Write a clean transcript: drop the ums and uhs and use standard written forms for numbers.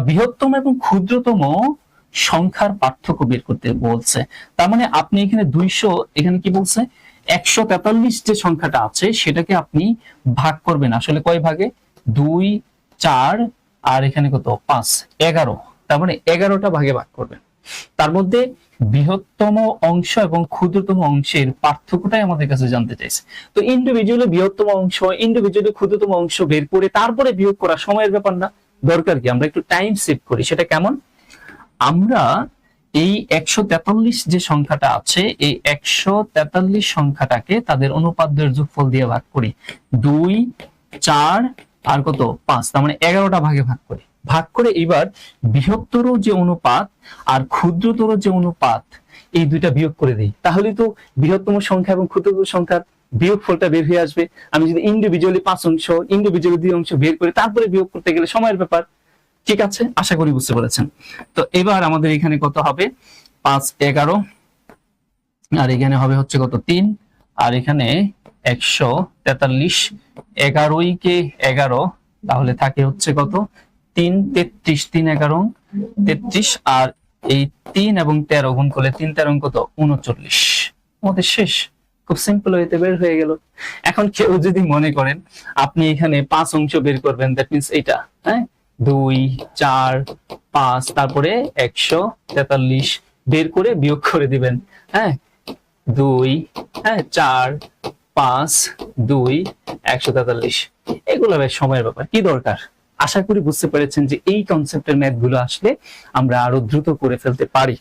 বৃহত্তম এবং ক্ষুদ্রতম সংখ্যার পার্থক্য বের করতে বলছে। তার মানে আপনি এখানে 200, এখানে কি বলছে 143 যে সংখ্যাটা আছে সেটাকে আপনি ভাগ করবেন আসলে কয় ভাগে, 2, 4 আর এখানে কত 5, 11। তার মানে 11টা ভাগে ভাগ করবেন। তার মধ্যে বৃহত্তম অংশ এবং ক্ষুদ্রতম অংশের পার্থক্যটাই আমাদের কাছে জানতে চাইছে। তো ইন্ডিভিজুয়ালি বৃহত্তম অংশ, ইন্ডিভিজুয়ালি ক্ষুদ্রতম অংশ বের করে তারপরে বিয়োগ করা সময়ের ব্যাপার না, দরকার কি আমরা একটু টাইম সেভ করি। সেটা কেমন, আমরা এই 143 যে সংখ্যাটা আছে এই 143 সংখ্যাটাকে তাদের অনুপাতদের যোগফল দিয়ে ভাগ করি, 2, 4 আর কত 5, তার মানে 11টা ভাগে ভাগ করি। ভাগ করে এবার বৃহত্তর যে অনুপাত আর ক্ষুদ্রতর যে অনুপাত এই দুইটা বিয়োগ করে দিই, তাহলে তো বৃহত্তম সংখ্যা এবং ক্ষুদ্রতম সংখ্যার বিয়োগফলটা বের হয়ে আসবে। আমি যদি ইন্ডিভিজুয়ালি 5 অংশ, ইন্ডিভিজুয়ালি 2 অংশ বের করে তারপরে বিয়োগ করতে গেলে সময়ের ব্যাপার। ঠিক আছে, আশা করি বুঝতে পেরেছেন। তো এবার আমাদের এখানে কত হবে, 5, 11 আর এখানে হবে হচ্ছে কত 3 আর এখানে 143, 11 কে 11 তাহলে থাকে হচ্ছে কত 3, 33, 3, 11, 33 আর এই 3 এবং 13 গুণ করলে 3, 13 কত 39। আমাদের শেষ, খুব সিম্পল হইতে বের হয়ে গেল। এখন কেউ যদি মনে করেন আপনি এখানে 5 অংশ বের করবেন, দ্যাট মিন্স এটা, হ্যাঁ 2, 4, 5 তারপরে 143 বের করে বিয়োগ করে দিবেন, হ্যাঁ 2, হ্যাঁ 4, 5, 2, 143। এগুলো বেশ সময়ের ব্যাপার, কি দরকার। আশা করি বুঝতে পেরেছেন যে এই কনসেপ্টের ম্যাথ গুলো আসলে আমরা আরো দ্রুত করে ফেলতে পারি।